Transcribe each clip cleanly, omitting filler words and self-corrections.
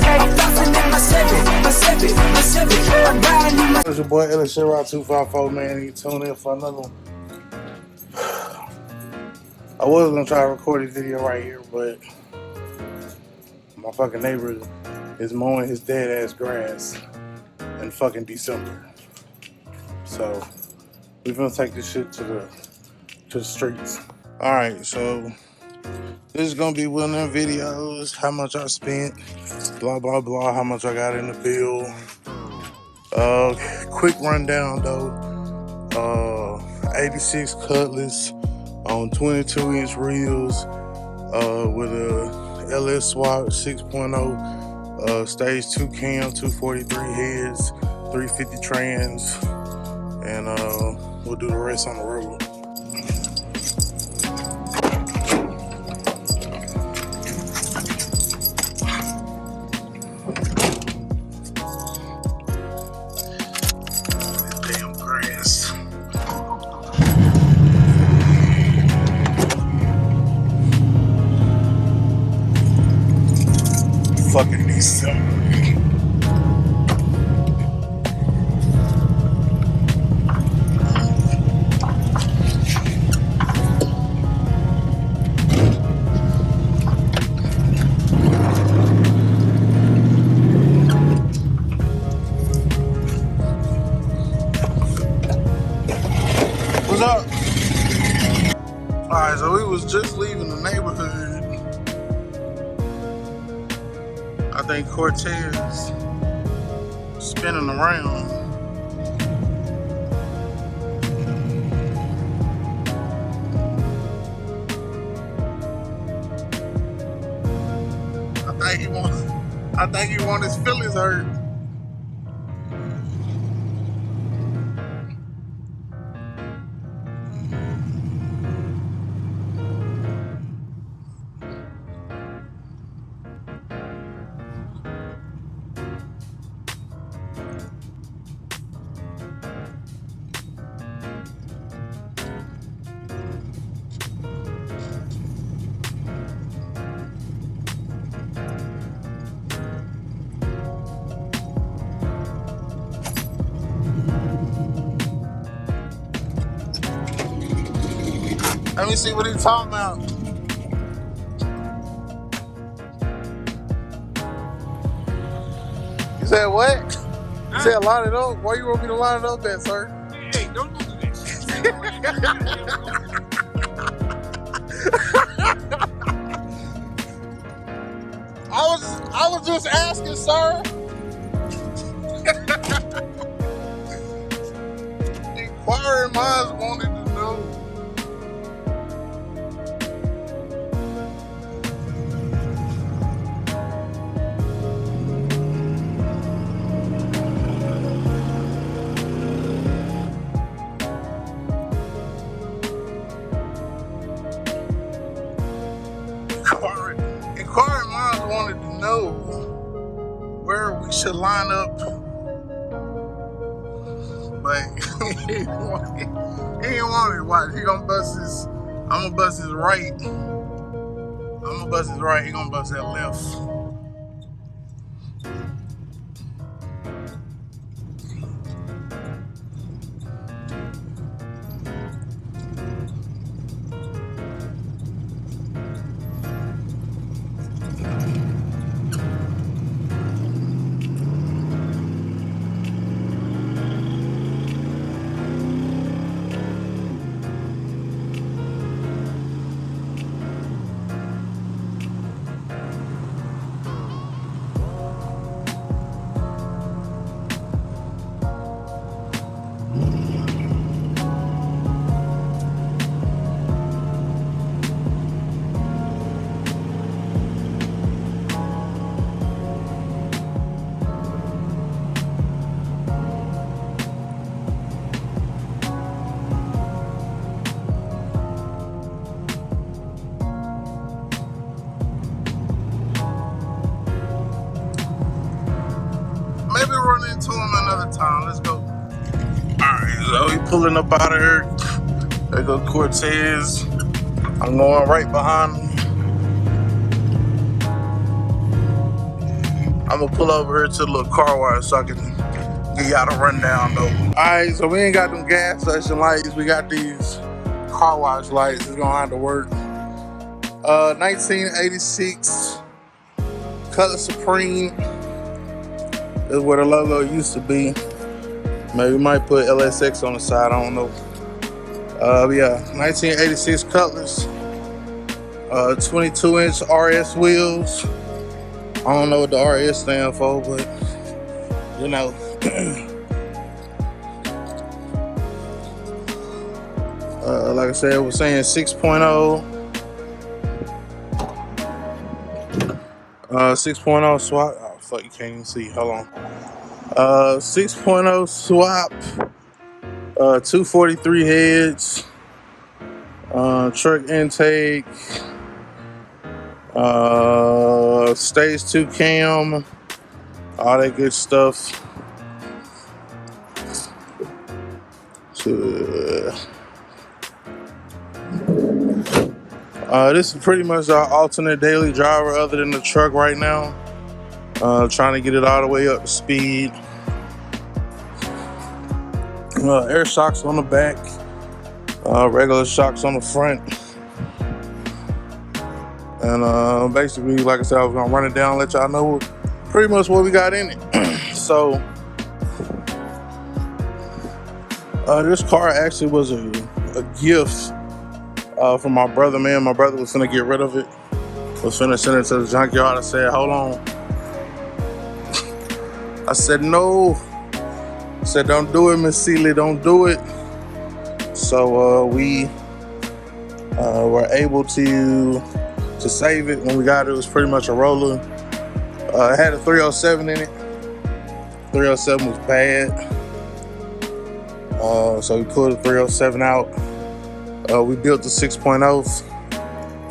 I'm bouncing in my Civic. I'm riding in my. It's your boy Ellis Route 254, man. You tune in for another one. I was gonna try to record this video right here, but my fucking neighbor is mowing his dead ass grass in fucking December. So we're gonna take this shit to the streets. Alright, so this is gonna be one of them videos, how much I spent, blah blah blah, how much I got in the bill. Quick rundown though. 86 Cutlass on 22-inch reels with a LS swap 6.0, stage 2 cam, 243 heads, 350 trans, and we'll do the rest on the road. Damn grass. Fucking December. What's up? Alright, so we was just leaving the neighborhood. I think Cortez spinning around. I think he want his feelings hurt. Let me see what he's talking about. You said what? You said line it up? Why you want me to line it up at, sir? Hey, don't do that shit. I was just asking, sir. Inquiring minds wanted to know. Inquiring minds wanted to know where we should line up, but he didn't want it. Watch, he gonna bust his. I'm gonna bust his right. I'm gonna bust his right. He gonna bust that left. Run into him another time. Let's go. Alright, so he pulling up out of here. There go Cortez. I'm going right behind him. I'm gonna pull over here to the little car wash so I can give y'all the rundown though. Alright, so we ain't got them gas station lights. We got these car wash lights. It's gonna have to work. 1986 Cutlass Supreme is where the logo used to be. Maybe we might put LSX on the side, I don't know. But yeah, 1986 Cutlass. 22-inch RS wheels. I don't know what the RS stand for, but you know. Like I said, we're saying 6.0. 6.0 swap. Oh fuck, you can't even see. Hold on. 6.0 swap. 243 heads. Truck intake. Stage 2 cam. All that good stuff. This is pretty much our alternate daily driver other than the truck right now. Trying to get it all the way up to speed. Air shocks on the back. Regular shocks on the front. And basically, like I said, I was gonna run it down and let y'all know pretty much what we got in it. So this car actually was a gift from my brother, man. My brother was finna get rid of it. Was finna send it to the junkyard. I said, hold on. I said, no. I said, don't do it, Miss Seeley, don't do it. So we were able to save it. When we got it, it was pretty much a roller. It had a 307 in it. 307 was bad. So we pulled the 307 out. We built the 6.0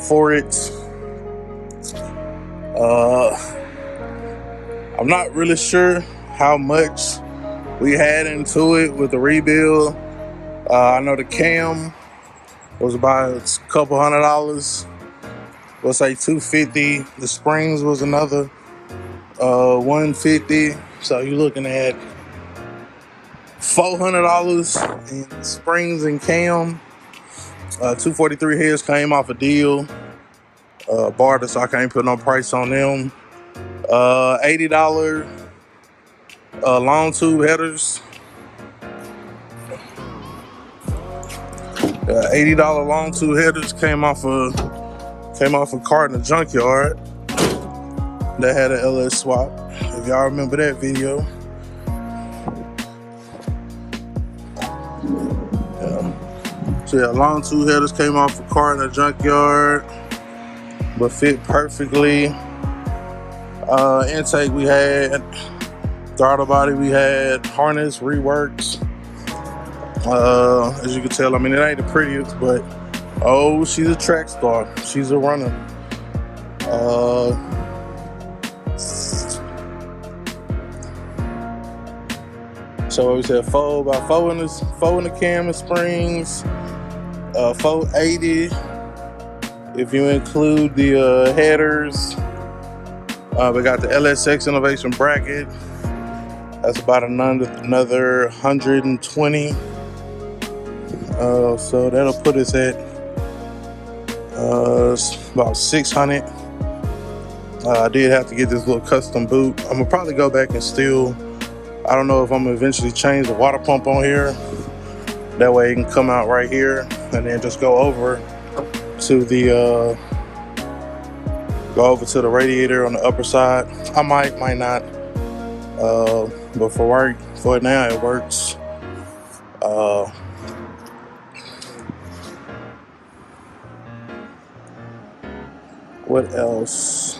for it. I'm not really sure how much we had into it with the rebuild. I know the cam was about a couple $100. We'll say $250. The springs was another $150. So you're looking at $400 in springs and cam. 243 heads came off a deal. Barter, so I can't put no price on them. $80 long tube headers. $80 long tube headers came off a cart in the junkyard that had an LS swap. If y'all remember that video. So yeah, long tube headers came off a cart in the junkyard, but fit perfectly. Intake we had, throttle body we had, harness reworks. As you can tell, I mean, it ain't the prettiest, but oh, she's a track star. She's a runner. So we said 4x4 in the cam and springs, 480 if you include the headers. We got the LSX Innovation bracket. That's about another 120. So that'll put us at about 600. I did have to get this little custom boot. I'm gonna probably go back and still, I don't know if I'm gonna eventually change the water pump on here. That way it can come out right here and then just go over to the radiator on the upper side. I might not. But for now it works. What else?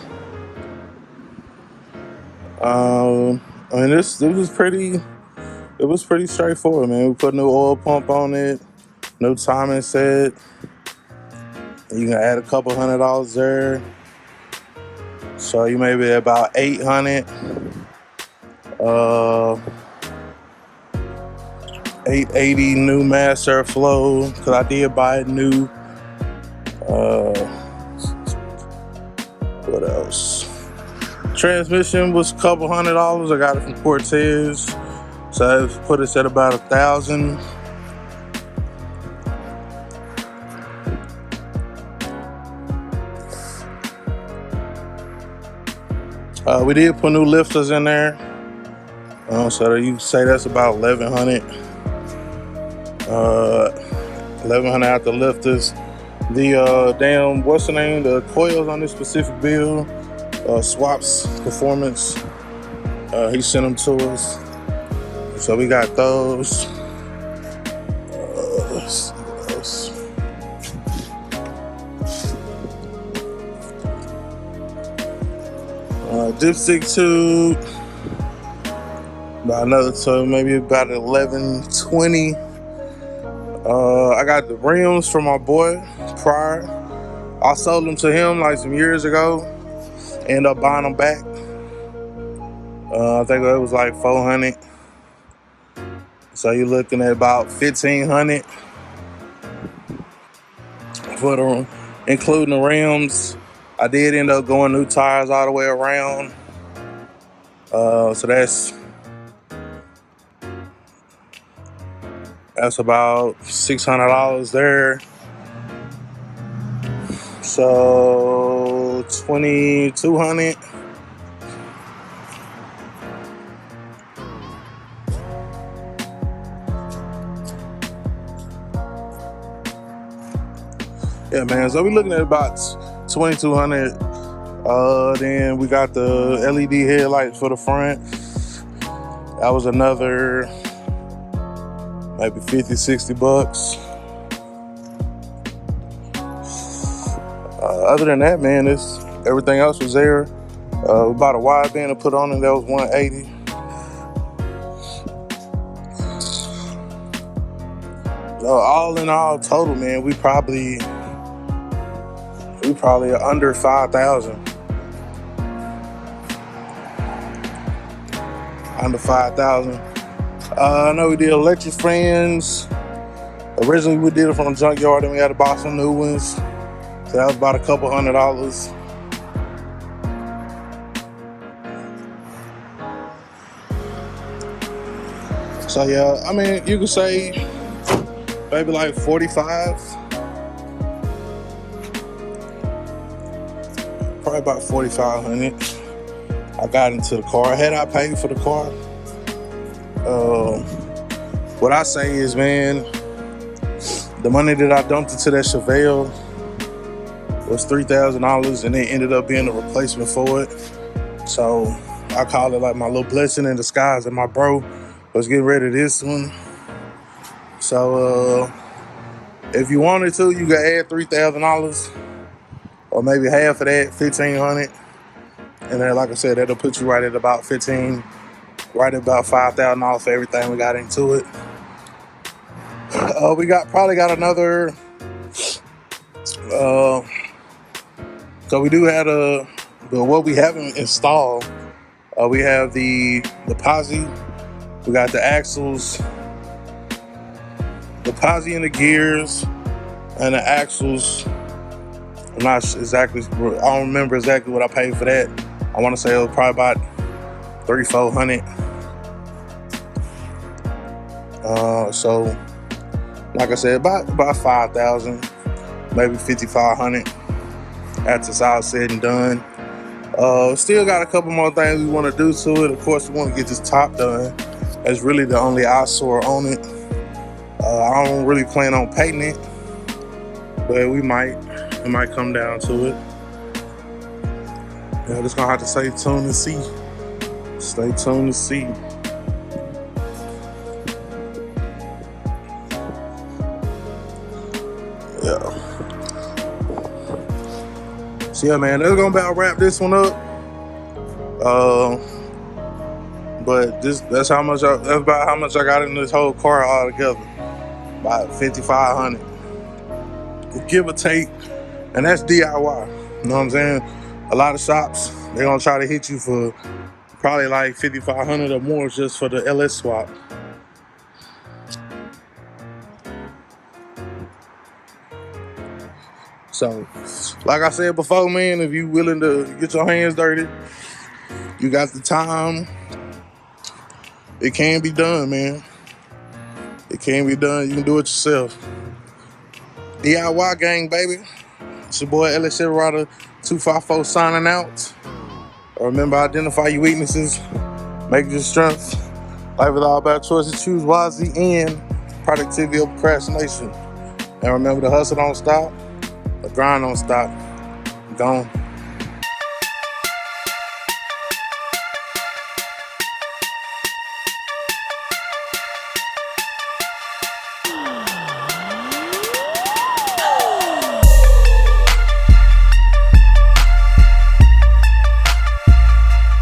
I mean, it was pretty straightforward, man. We put a new oil pump on it, new timing set. You can add a couple $100 there. So you may be about 800. 880 new mass airflow, because I did buy it new. What else? Transmission was a couple $100. I got it from Cortez, so that put us at about $1,000. We did put new lifters in there, so you can say that's about $1,100. $1,100 out the lifters. The damn, what's the name? The coils on this specific build, Swaps Performance. He sent them to us, so we got those. Let's see what else. Dipstick tube, about another tube, maybe about $1,120. I got the rims from my boy Prior. I sold them to him like some years ago. Ended up buying them back. I think it was like $400. So you're looking at about $1,500 for the, including the rims. I did end up going new tires all the way around. So that's about $600 there. So $2,200. Yeah, man. So we're looking at about $2,200. Then we got the LED headlights for the front. That was another maybe $50-$60. Other than that, man, everything else was there. We bought a wideband to put on it. That was $180. All in all, total, man, we probably under 5,000. Under 5,000. I know we did electric fans. Originally, we did it from the junkyard, and we had to buy some new ones. So that was about a couple $100. So yeah, I mean, you could say maybe like 45. Probably about 4,500. I got into the car. Had I paid for the car? What I say is, man, the money that I dumped into that Chevelle was $3,000, and it ended up being a replacement for it. So I call it like my little blessing in disguise that my bro was getting rid of this one. So if you wanted to, you could add $3,000, or maybe half of that, $1,500. And then, like I said, that'll put you right at about right at about $5,000 for everything we got into it. We probably got another. So we do have but what we haven't installed. We have the posi. We got the axles, the posi and the gears, and the axles. I'm not exactly. I don't remember exactly what I paid for that. I want to say it was probably about $300-$400. So, like I said, about 5,000, maybe 5,500 after it's all said and done. Still got a couple more things we want to do to it. Of course, we want to get this top done. That's really the only eyesore on it. I don't really plan on painting it, but we might come down to it. Yeah, just gonna have to stay tuned and see. Stay tuned to see. Yeah. So yeah, man, that's gonna about wrap this one up. But that's how much that's about how much I got in this whole car all together. About $5,500, give or take, and that's DIY. You know what I'm saying? A lot of shops, they're gonna try to hit you for probably like $5,500 or more just for the LS swap. So, like I said before, man, if you willing to get your hands dirty, You got the time. It can be done, man. It can be done. You can do it yourself. DIY gang, baby. It's your boy LS Silverado 254 signing out. Remember, identify your weaknesses, make your strengths. Life is all about choices. Choose wisely and productivity over procrastination. And remember, the hustle don't stop, the grind don't stop. Gone.